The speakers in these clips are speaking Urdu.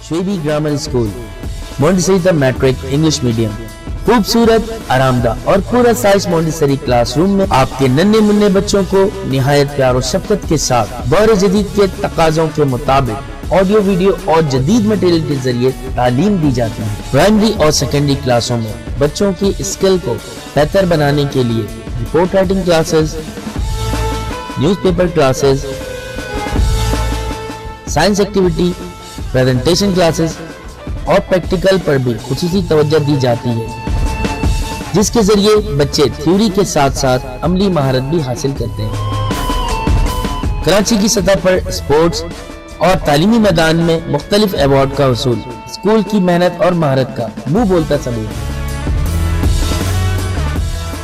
شعیبی grammar school, Montessori matric English medium, خوبصورت، آرامدہ اور پورا سائز مونٹیسری کلاس روم میں آپ کے ننھے منھے بچوں کو نہایت پیار و شفقت کے ساتھ دور جدید کے تقاضوں کے مطابق آڈیو ویڈیو اور جدید مٹیریل کے ذریعے تعلیم دی جاتی ہے۔ پرائمری اور سیکنڈری کلاسوں میں بچوں کی اسکل کو بہتر بنانے کے لیے report writing classes, news paper classes, science activity, presentation classes اور پریکٹیکل پر بھی خصوصی توجہ دی جاتی ہے، جس کے ذریعے بچے تھیوری کے ساتھ ساتھ عملی مہارت بھی حاصل کرتے ہیں۔ کراچی کی سطح پر اسپورٹس اور تعلیمی میدان میں مختلف ایوارڈ کا حصول اسکول کی محنت اور مہارت کا منہ بولتا ثبوت ہے۔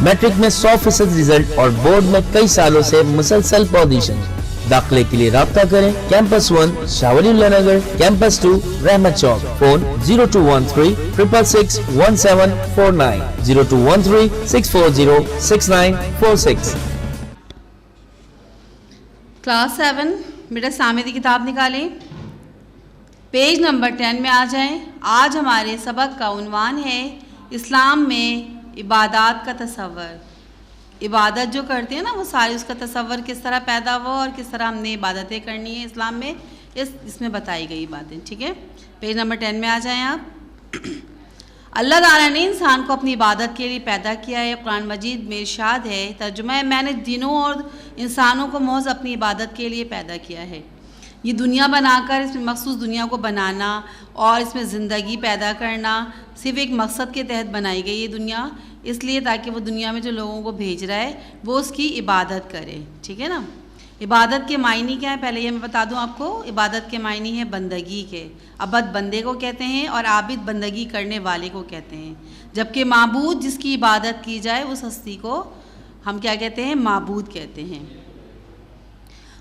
میٹرک میں 100% رزلٹ اور بورڈ میں کئی سالوں سے مسلسل پوزیشن۔ داخلے کے لیے رابطہ کریں کیمپس 1 شاہ ولی اللہ نگر، کیمپس 2 رحمت چوک، فون 0213 666 1749 0213 640 6946۔ کلاس 7 بیٹا سامنے کی کتاب نکالیں، پیج نمبر 10 میں آ جائیں۔ آج ہمارے سبق کا عنوان ہے اسلام میں عبادات کا تصور۔ عبادت جو کرتے ہیں نا وہ ساری اس کا تصور کس طرح پیدا ہوا اور کس طرح ہم نے عبادتیں کرنی ہیں اسلام میں، اس میں بتائی گئی باتیں، ٹھیک ہے۔ پیج نمبر 10 میں آ جائیں آپ۔ اللہ تعالیٰ نے انسان کو اپنی عبادت کے لیے پیدا کیا ہے۔ قرآن مجید میں ارشاد ہے، ترجمہ ہے، میں نے جنوں اور انسانوں کو محض اپنی عبادت کے لیے پیدا کیا ہے۔ یہ دنیا بنا کر اس میں مخصوص دنیا کو بنانا اور اس میں زندگی پیدا کرنا صرف ایک مقصد کے تحت بنائی گئی یہ دنیا، اس لیے تاکہ وہ دنیا میں جو لوگوں کو بھیج رہا ہے وہ اس کی عبادت کرے، ٹھیک ہے نا۔ عبادت کے معنی کیا ہے پہلے یہ میں بتا دوں آپ کو۔ عبادت کے معنی ہے بندگی کے، عبد بندے کو کہتے ہیں اور عابد بندگی کرنے والے کو کہتے ہیں، جبکہ معبود جس کی عبادت کی جائے اس ہستی کو ہم کیا کہتے ہیں؟ معبود کہتے ہیں۔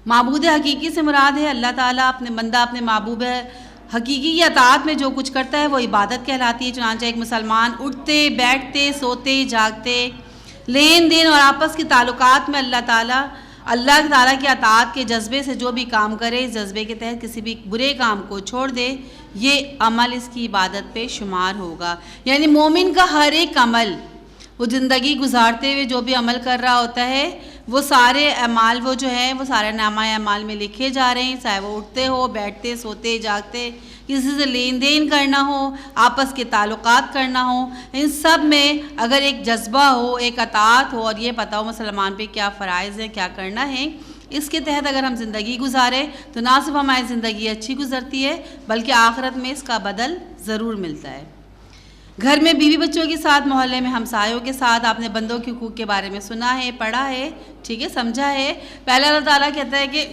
معبود حقیقی سے مراد ہے اللہ تعالیٰ اپنے بندہ اپنے معبود حقیقی کی اطاعت میں جو کچھ کرتا ہے وہ عبادت کہلاتی ہے۔ چنانچہ ایک مسلمان اٹھتے بیٹھتے سوتے جاگتے لین دین اور آپس کے تعلقات میں اللہ تعالیٰ کی اطاعت کے جذبے سے جو بھی کام کرے، اس جذبے کے تحت کسی بھی برے کام کو چھوڑ دے، یہ عمل اس کی عبادت پہ شمار ہوگا۔ یعنی مومن کا ہر ایک عمل، وہ زندگی گزارتے ہوئے جو بھی عمل کر رہا ہوتا ہے وہ سارے اعمال وہ جو ہیں وہ سارے نامہ اعمال میں لکھے جا رہے ہیں، چاہے وہ اٹھتے ہو، بیٹھتے، سوتے، جاگتے، کسی سے لین دین کرنا ہو، آپس کے تعلقات کرنا ہو، ان سب میں اگر ایک جذبہ ہو، ایک اطاعت ہو اور یہ پتہ ہو مسلمان پہ کیا فرائض ہیں، کیا کرنا ہے، اس کے تحت اگر ہم زندگی گزاریں تو نہ صرف ہماری زندگی اچھی گزرتی ہے بلکہ آخرت میں اس کا بدل ضرور ملتا ہے۔ گھر میں بیوی بچوں کے ساتھ، محلے میں ہمسایوں کے ساتھ آپ نے بندوں کے حقوق کے بارے میں سنا ہے، پڑھا ہے، ٹھیک ہے، سمجھا ہے۔ پہلے اللہ تعالیٰ کہتا ہے کہ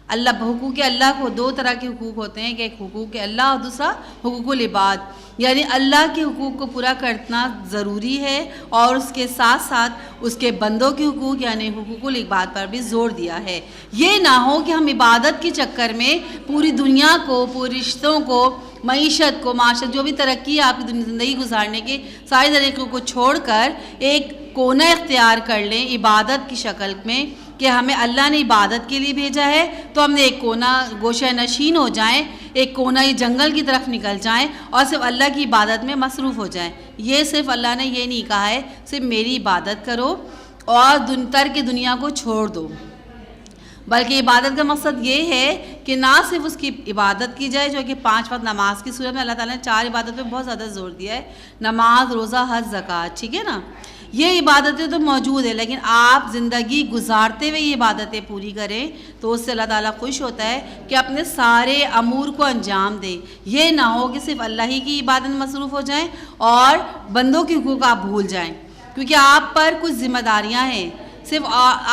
حقوق اللہ کو دو طرح کے حقوق ہوتے ہیں، کہ ایک حقوق اللہ اور دوسرا حقوق العباد، یعنی اللہ کے حقوق کو پورا کرنا ضروری ہے اور اس کے ساتھ ساتھ اس کے بندوں کے حقوق یعنی حقوق العباد پر بھی زور دیا ہے۔ یہ نہ ہو کہ ہم عبادت کے چکر میں پوری دنیا کو، پوری رشتوں کو، معیشت کو، معاشرت جو بھی ترقی ہے آپ کی زندگی گزارنے کے سارے طریقوں کو چھوڑ کر ایک کونا اختیار کر لیں عبادت کی شکل میں، کہ ہمیں اللہ نے عبادت کے لیے بھیجا ہے تو ہم نے ایک کونا گوشہ نشین ہو جائیں، ایک کونا یہ جنگل کی طرف نکل جائیں اور صرف اللہ کی عبادت میں مصروف ہو جائیں۔ یہ صرف اللہ نے یہ نہیں کہا ہے صرف میری عبادت کرو اور ترک دنیا کو چھوڑ دو، بلکہ عبادت کا مقصد یہ ہے کہ نہ صرف اس کی عبادت کی جائے جو کہ 5 وقت نماز کی صورت میں اللہ تعالیٰ نے 4 عبادت پہ بہت زیادہ زور دیا ہے، نماز، روزہ، حج، زکوٰۃ، ٹھیک ہے نا۔ یہ عبادتیں تو موجود ہیں لیکن آپ زندگی گزارتے ہوئے یہ عبادتیں پوری کریں تو اس سے اللہ تعالیٰ خوش ہوتا ہے کہ اپنے سارے امور کو انجام دے۔ یہ نہ ہو کہ صرف اللہ ہی کی عبادت میں مصروف ہو جائیں اور بندوں کے حقوق آپ بھول جائیں، کیونکہ آپ پر کچھ ذمہ داریاں ہیں، صرف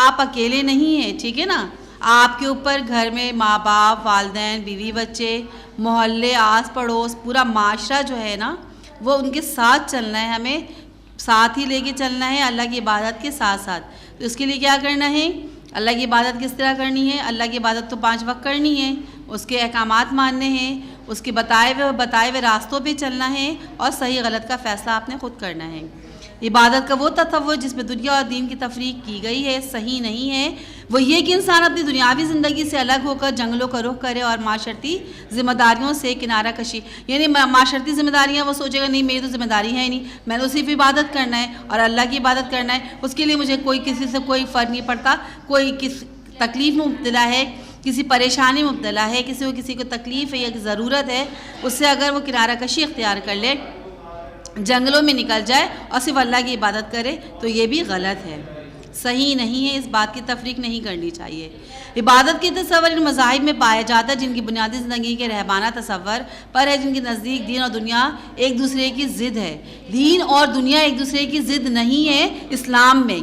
آپ اکیلے نہیں ہیں، ٹھیک ہے نا۔ آپ کے اوپر گھر میں ماں باپ، والدین، بیوی بچے، محلے، آس پڑوس، پورا معاشرہ جو ہے نا وہ ان کے ساتھ چلنا ہے، ہمیں ساتھ ہی لے کے چلنا ہے اللہ کی عبادت کے ساتھ ساتھ۔ تو اس کے لیے کیا کرنا ہے؟ اللہ کی عبادت کس طرح کرنی ہے؟ اللہ کی عبادت تو 5 وقت کرنی ہے، اس کے احکامات ماننے ہیں، اس کے بتائے ہوئے راستوں پہ چلنا ہے اور صحیح غلط کا فیصلہ آپ نے خود کرنا ہے۔ عبادت کا وہ تصور جس میں دنیا اور دین کی تفریق کی گئی ہے صحیح نہیں ہے، وہ یہ کہ انسان اپنی دنیاوی زندگی سے الگ ہو کر جنگلوں کا رخ کرے اور معاشرتی ذمہ داریوں سے کنارہ کشی، یعنی معاشرتی ذمہ داریاں وہ سوچے گا نہیں میری تو ذمہ داری ہے نہیں، میں نے صرف عبادت کرنا ہے اور اللہ کی عبادت کرنا ہے، اس کے لیے مجھے کوئی کسی سے کوئی فرق نہیں پڑتا، کوئی کس تکلیف میں مبتلا ہے، کسی پریشانی میں مبتلا ہے، کسی کو تکلیف ہے یا ضرورت ہے، اس سے اگر وہ کنارہ کشی اختیار کر لے، جنگلوں میں نکل جائے اور صرف اللہ کی عبادت کرے تو یہ بھی غلط ہے، صحیح نہیں ہے، اس بات کی تفریق نہیں کرنی چاہیے۔ عبادت کے تصور ان مذاہب میں پایا جاتا ہے جن کی بنیادی زندگی کے رہبانہ تصور پر ہے، جن کے نزدیک دین اور دنیا ایک دوسرے کی ضد ہے۔ دین اور دنیا ایک دوسرے کی ضد نہیں ہے، اسلام میں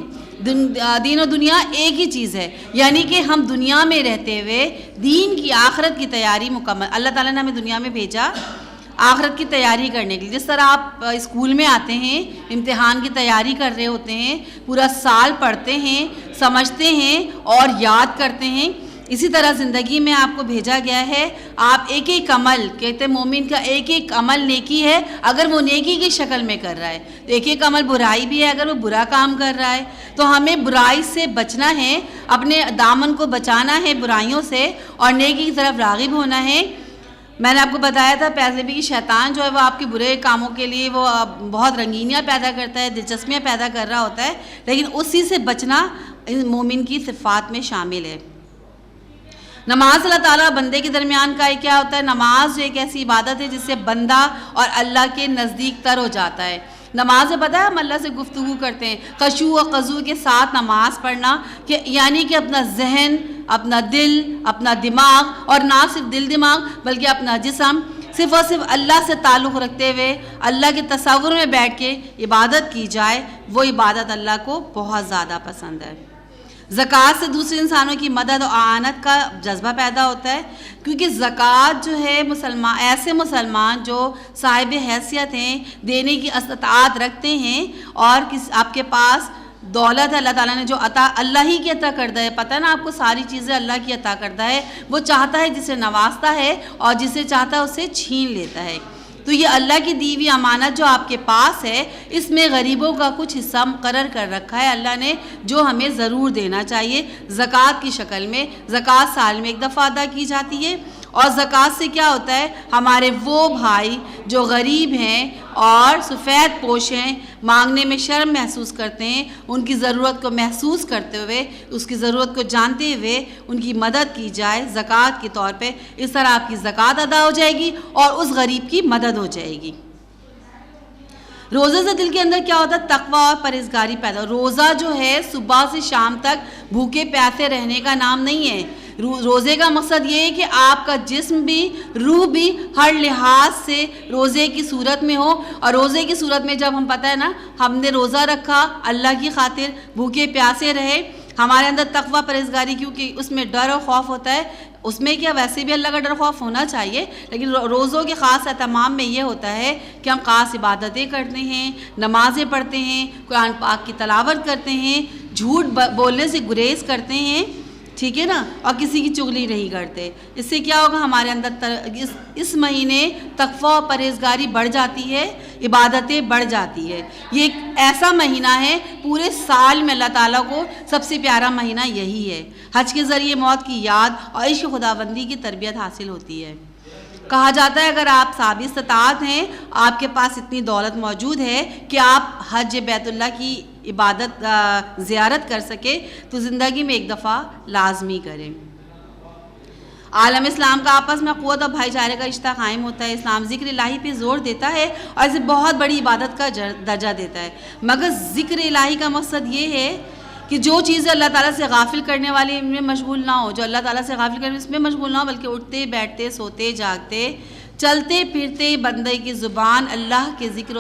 دین اور دنیا ایک ہی چیز ہے، یعنی کہ ہم دنیا میں رہتے ہوئے دین کی آخرت کی تیاری مکمل، اللہ تعالیٰ نے ہمیں دنیا میں بھیجا آخرت کی تیاری کرنے کے لیے۔ جس طرح آپ اسکول میں آتے ہیں، امتحان کی تیاری کر رہے ہوتے ہیں، پورا سال پڑھتے ہیں، سمجھتے ہیں اور یاد کرتے ہیں، اسی طرح زندگی میں آپ کو بھیجا گیا ہے۔ آپ ایک ایک عمل، کہتے ہیں مومن کا ایک ایک عمل نیکی ہے اگر وہ نیکی کی شکل میں کر رہا ہے، تو ایک ایک عمل برائی بھی ہے اگر وہ برا کام کر رہا ہے، تو ہمیں برائی سے بچنا ہے، اپنے دامن کو بچانا ہے برائیوں سے اور نیکی کی طرف راغب ہونا ہے۔ میں نے آپ کو بتایا تھا پیغمبر کی شیطان جو ہے وہ آپ کے برے کاموں کے لیے وہ بہت رنگینیاں پیدا کرتا ہے، دلچسپیاں پیدا کر رہا ہوتا ہے، لیکن اسی سے بچنا مومن کی صفات میں شامل ہے۔ نماز اللہ تعالیٰ بندے کے درمیان کا کیا ہوتا ہے؟ نماز جو ایک ایسی عبادت ہے جس سے بندہ اور اللہ کے نزدیک تر ہو جاتا ہے۔ نماز میں پتہ ہے ہم اللہ سے گفتگو کرتے ہیں، خشوع و خضوع کے ساتھ نماز پڑھنا، کہ یعنی کہ اپنا ذہن، اپنا دل، اپنا دماغ، اور نہ صرف دل دماغ بلکہ اپنا جسم صرف اور صرف اللہ سے تعلق رکھتے ہوئے اللہ کے تصور میں بیٹھ کے عبادت کی جائے، وہ عبادت اللہ کو بہت زیادہ پسند ہے۔ زکوٰۃ سے دوسرے انسانوں کی مدد اور اعانت کا جذبہ پیدا ہوتا ہے، کیونکہ زکوٰۃ جو ہے ایسے مسلمان جو صاحب حیثیت ہیں، دینے کی استطاعت رکھتے ہیں اور آپ کے پاس دولت ہے، اللہ تعالیٰ نے جو عطا اللہ ہی کی عطا کردہ ہے، پتہ ہے نا آپ کو ساری چیزیں اللہ کی عطا کردہ ہے، وہ چاہتا ہے جسے نوازتا ہے اور جسے چاہتا ہے اسے چھین لیتا ہے۔ تو یہ اللہ کی دی ہوئی امانت جو آپ کے پاس ہے، اس میں غریبوں کا کچھ حصہ مقرر کر رکھا ہے اللہ نے، جو ہمیں ضرور دینا چاہیے زکوٰۃ کی شکل میں۔ زکوٰۃ سال میں ایک دفعہ ادا کی جاتی ہے، اور زکوٰۃ سے کیا ہوتا ہے؟ ہمارے وہ بھائی جو غریب ہیں اور سفید پوش ہیں، مانگنے میں شرم محسوس کرتے ہیں، ان کی ضرورت کو محسوس کرتے ہوئے، اس کی ضرورت کو جانتے ہوئے ان کی مدد کی جائے زکوٰۃ کے طور پہ۔ اس طرح آپ کی زکوٰۃ ادا ہو جائے گی اور اس غریب کی مدد ہو جائے گی۔ روزے سے دل کے اندر کیا ہوتا ہے؟ تقویٰ اور پرہیزگاری پیدا۔ روزہ جو ہے صبح سے شام تک بھوکے پیاسے رہنے کا نام نہیں ہے۔ روزے کا مقصد یہ ہے کہ آپ کا جسم بھی، روح بھی ہر لحاظ سے روزے کی صورت میں ہو، اور روزے کی صورت میں جب ہم پتہ ہے نا ہم نے روزہ رکھا اللہ کی خاطر، بھوکے پیاسے رہے، ہمارے اندر تقویٰ پرہیزگاری، کیونکہ اس میں ڈر اور خوف ہوتا ہے، اس میں کیا ویسے بھی اللہ کا ڈر خوف ہونا چاہیے، لیکن روزوں کے خاص اہتمام میں یہ ہوتا ہے کہ ہم خاص عبادتیں کرتے ہیں، نمازیں پڑھتے ہیں، قرآن پاک کی تلاوت کرتے ہیں، جھوٹ بولنے سے گریز کرتے ہیں، ٹھیک ہے نا، اور کسی کی چغلی نہیں کرتے۔ اس سے کیا ہوگا؟ ہمارے اندر اس مہینے تقویٰ و پرہیزگاری بڑھ جاتی ہے، عبادتیں بڑھ جاتی ہے۔ یہ ایک ایسا مہینہ ہے پورے سال میں اللہ تعالیٰ کو سب سے پیارا مہینہ یہی ہے۔ حج کے ذریعے موت کی یاد اور عشق خداوندی کی تربیت حاصل ہوتی ہے۔ کہا جاتا ہے اگر آپ صاحب استطاعت ہیں، آپ کے پاس اتنی دولت موجود ہے کہ آپ حج بیت اللہ کی عبادت زیارت کر سکے، تو زندگی میں ایک دفعہ لازمی کریں۔ عالم اسلام کا آپس میں قوت اور بھائی چارے کا رشتہ قائم ہوتا ہے۔ اسلام ذکر الہی پہ زور دیتا ہے اور اسے بہت بڑی عبادت کا درجہ دیتا ہے، مگر ذکر الہی کا مقصد یہ ہے کہ جو چیزیں اللہ تعالیٰ سے غافل کرنے والی ان میں مشغول نہ ہو، جو اللہ تعالیٰ سے غافل کرنے اس میں مشغول نہ ہو، بلکہ اٹھتے بیٹھتے سوتے جاگتے چلتے پھرتے بندے کی زبان اللہ کے ذکر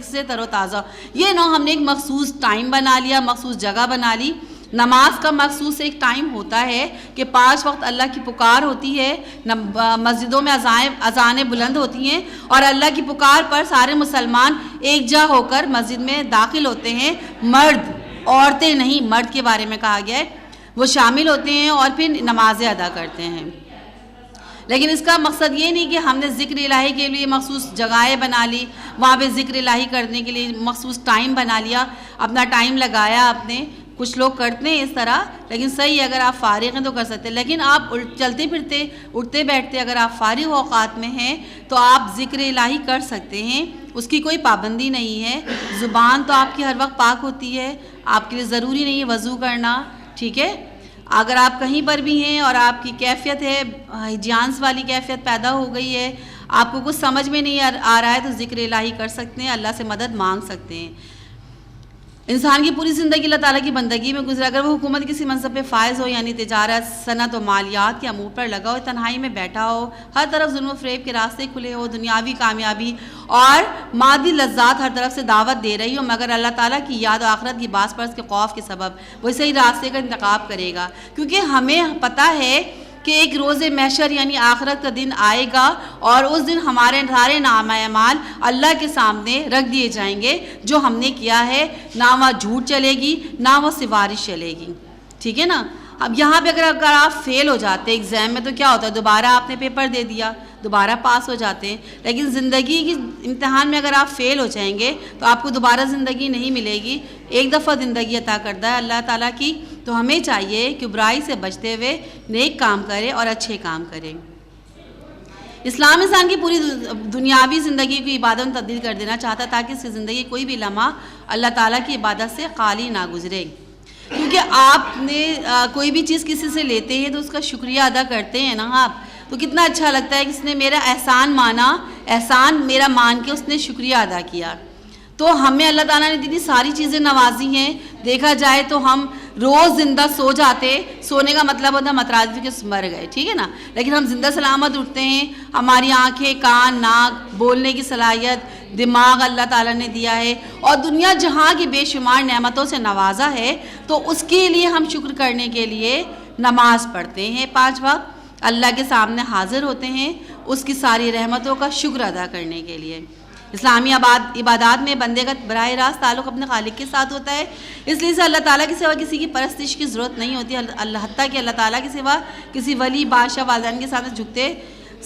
سے تر و تازہ۔ یہ نہ ہم نے ایک مخصوص ٹائم بنا لیا، مخصوص جگہ بنا لی۔ نماز کا مخصوص ایک ٹائم ہوتا ہے کہ 5 وقت اللہ کی پکار ہوتی ہے، مسجدوں میں اذانیں بلند ہوتی ہیں اور اللہ کی پکار پر سارے مسلمان ایک جا ہو کر مسجد میں داخل ہوتے ہیں۔ مرد، عورتیں نہیں، مرد کے بارے میں کہا گیا ہے، وہ شامل ہوتے ہیں اور پھر نمازیں ادا کرتے ہیں۔ لیکن اس کا مقصد یہ نہیں کہ ہم نے ذکر الہی کے لیے مخصوص جگہیں بنا لی، وہاں پہ ذکر الہی کرنے کے لیے مخصوص ٹائم بنا لیا، اپنا ٹائم لگایا آپ نے. کچھ لوگ کرتے ہیں اس طرح، لیکن صحیح ہے اگر آپ فارغ ہیں تو کر سکتے ہیں. لیکن آپ چلتے پھرتے اٹھتے بیٹھتے اگر آپ فارغ اوقات میں ہیں تو آپ ذکر الہی کر سکتے ہیں، اس کی کوئی پابندی نہیں ہے. زبان تو آپ کی ہر وقت پاک ہوتی ہے، آپ کے لیے ضروری نہیں ہے وضو کرنا. ٹھیک ہے، اگر آپ کہیں پر بھی ہیں اور آپ کی کیفیت ہے ہیجانس والی کیفیت پیدا ہو گئی ہے، آپ کو کچھ سمجھ میں نہیں آ رہا ہے تو ذکر الہی کر سکتے ہیں، اللہ سے مدد مانگ سکتے ہیں. انسان کی پوری زندگی اللہ تعالیٰ کی بندگی میں گزرا، اگر وہ حکومت کسی منصب پہ فائز ہو، یعنی تجارت، صنعت و مالیات کے امور پر لگا ہو، تنہائی میں بیٹھا ہو، ہر طرف ظلم و فریب کے راستے کھلے ہو، دنیاوی کامیابی اور مادی لذات ہر طرف سے دعوت دے رہی ہو، مگر اللہ تعالیٰ کی یاد و آخرت کی باس پرس کے خوف کے سبب وہ صحیح راستے کا انتخاب کرے گا. کیونکہ ہمیں پتہ ہے کہ ایک روز محشر یعنی آخرت کا دن آئے گا اور اس دن ہمارے سارے نامہ اعمال اللہ کے سامنے رکھ دیے جائیں گے جو ہم نے کیا ہے. نہ وہاں جھوٹ چلے گی نہ وہ سفارش چلے گی. ٹھیک ہے نا. اب یہاں پہ اگر آپ فیل ہو جاتے ایگزام میں تو کیا ہوتا ہے، دوبارہ آپ نے پیپر دے دیا، دوبارہ پاس ہو جاتے ہیں. لیکن زندگی کی امتحان میں اگر آپ فیل ہو جائیں گے تو آپ کو دوبارہ زندگی نہیں ملے گی. ایک دفعہ زندگی عطا کرتا ہے اللہ تعالیٰ کی، تو ہمیں چاہیے کہ برائی سے بچتے ہوئے نیک کام کرے اور اچھے کام کریں. اسلام انسان کی پوری دنیاوی زندگی کو عبادت میں تبدیل کر دینا چاہتا ہے تاکہ اس کی زندگی کوئی بھی لمحہ اللہ تعالیٰ کی عبادت سے خالی نہ گزرے. کیونکہ آپ نے کوئی بھی چیز کسی سے لیتے ہیں تو اس کا شکریہ ادا کرتے ہیں نا آپ، تو کتنا اچھا لگتا ہے کہ اس نے میرا احسان مانا، احسان میرا مان کے اس نے شکریہ ادا کیا. تو ہمیں اللہ تعالیٰ نے اتنی ساری چیزیں نوازی ہیں. دیکھا جائے تو ہم روز زندہ سو جاتے، سونے کا مطلب ہوتا ہے مترادف کے مر گئے، ٹھیک ہے نا. لیکن ہم زندہ سلامت اٹھتے ہیں، ہماری آنکھیں، کان، ناک، بولنے کی صلاحیت، دماغ اللہ تعالیٰ نے دیا ہے اور دنیا جہاں کی بے شمار نعمتوں سے نوازا ہے. تو اس کے لیے ہم شکر کرنے کے لیے نماز پڑھتے ہیں 5 وقت، اللہ کے سامنے حاضر ہوتے ہیں اس کی ساری رحمتوں کا شکر ادا کرنے کے لیے. اسلامی عبادات میں بندے کا براہ راست تعلق اپنے خالق کے ساتھ ہوتا ہے، اس لیے سے اللہ تعالیٰ کے سوا کسی کی پرستش کی ضرورت نہیں ہوتی. حتیٰ کہ اللہ تعالیٰ کے سوا کسی ولی، بادشاہ، والدین کے ساتھ جھکتے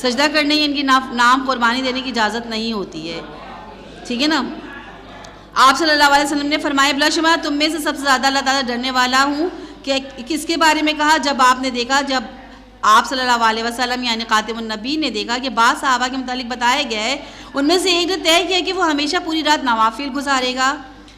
سجدہ کرنے یا ان کی نام قربانی دینے کی اجازت نہیں ہوتی ہے. ٹھیک ہے نا. آپ صلی اللہ علیہ وسلم نے فرمایا بلا شبہ تم میں سے سب سے زیادہ اللہ تعالیٰ ڈرنے والا ہوں. کہ کس کے بارے میں کہا؟ جب آپ نے دیکھا، جب آپ صلی اللہ علیہ وسلم یعنی خاتم النبی نے دیکھا کہ بعض صحابہ کے متعلق بتایا گیا ہے، ان میں سے ایک نے طے کیا کہ وہ ہمیشہ پوری رات نوافل گزارے گا،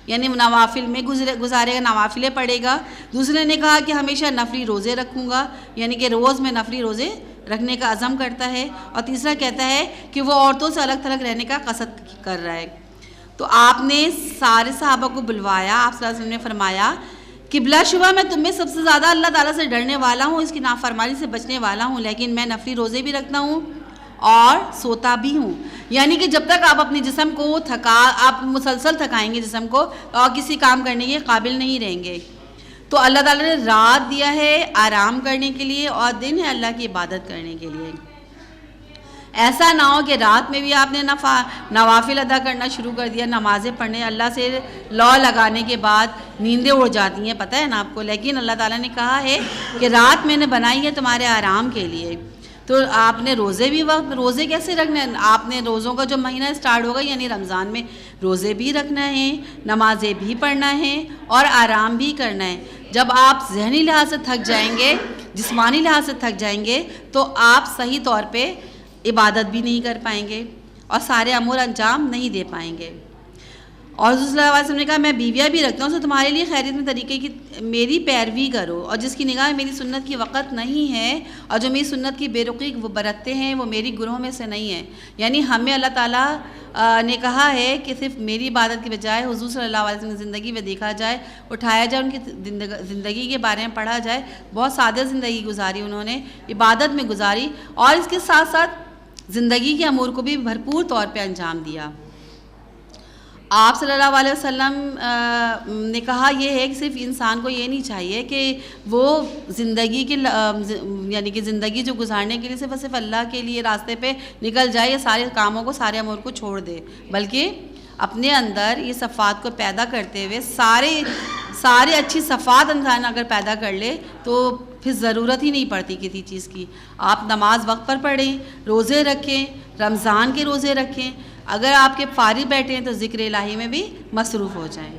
یعنی نوافل میں گزارے گا، نوافلیں پڑھے گا. دوسرے نے کہا کہ ہمیشہ نفلی روزے رکھوں گا، یعنی کہ روز میں نفلی روزے رکھنے کا عزم کرتا ہے. اور تیسرا کہتا ہے کہ وہ عورتوں سے الگ تھلگ رہنے کا قصد کر رہا ہے. تو آپ نے سارے صحابہ کو بلوایا. آپ صلی اللہ علیہ وسلم نے فرمایا کہ بلا شبہ میں تم میں سب سے زیادہ اللہ تعالیٰ سے ڈرنے والا ہوں، اس کی نافرمانی سے بچنے والا ہوں، لیکن میں نفلی روزے بھی رکھتا ہوں اور سوتا بھی ہوں. یعنی کہ جب تک آپ اپنے جسم کو آپ مسلسل تھکائیں گے جسم کو اور کسی کام کرنے کے قابل نہیں رہیں گے. تو اللہ تعالیٰ نے رات دیا ہے آرام کرنے کے لیے اور دن ہے اللہ کی عبادت کرنے کے لیے. ایسا نہ ہو کہ رات میں بھی آپ نے نوافل ادا کرنا شروع کر دیا، نمازیں پڑھنے، اللہ سے لو لگانے کے بعد نیندیں اڑ جاتی ہیں، پتہ ہے نا آپ کو. لیکن اللہ تعالیٰ نے کہا ہے کہ رات میں نے بنائی ہے تمہارے آرام کے لیے. تو آپ نے روزے بھی روزے کیسے رکھنے ہیں؟ آپ نے روزوں کا جو مہینہ سٹارٹ ہوگا یعنی رمضان میں روزے بھی رکھنا ہے، نمازیں بھی پڑھنا ہے اور آرام بھی کرنا ہے. جب آپ ذہنی لحاظ سے تھک جائیں گے، جسمانی لحاظ سے تھک جائیں گے تو آپ صحیح طور پہ عبادت بھی نہیں کر پائیں گے اور سارے امور انجام نہیں دے پائیں گے. اور حضور صلی اللہ علیہ وسلم نے کہا میں بیویاں بھی رکھتا ہوں تو تمہارے لیے خیریت میں طریقے کی میری پیروی کرو، اور جس کی نگاہ میری سنت کی وقت نہیں ہے اور جو میری سنت کی بے رخی وہ برتتے ہیں وہ میری گروہ میں سے نہیں ہے. یعنی ہمیں اللہ تعالیٰ نے کہا ہے کہ صرف میری عبادت کی بجائے حضور صلی اللہ علیہ وسلم کی زندگی میں دیکھا جائے، اٹھایا جائے، ان کی زندگی کے بارے میں پڑھا جائے. بہت سادہ زندگی گزاری انہوں نے، عبادت میں گزاری اور اس کے ساتھ ساتھ زندگی کے امور کو بھی بھرپور طور پہ انجام دیا. آپ صلی اللہ علیہ وسلم نے کہا یہ ہے کہ صرف انسان کو یہ نہیں چاہیے کہ وہ زندگی کے یعنی کہ زندگی جو گزارنے کے لیے صرف اللہ کے لیے راستے پہ نکل جائے، یا سارے کاموں کو، سارے امور کو چھوڑ دے، بلکہ اپنے اندر یہ صفات کو پیدا کرتے ہوئے سارے اچھی صفات انسان اگر پیدا کر لے تو پھر ضرورت ہی نہیں پڑتی کسی چیز کی. آپ نماز وقت پر پڑھیں, روزے رکھیں, رمضان کے روزے رکھیں, اگر آپ کے فارغ بیٹھے ہیں تو ذکر الہی میں بھی مصروف ہو جائیں.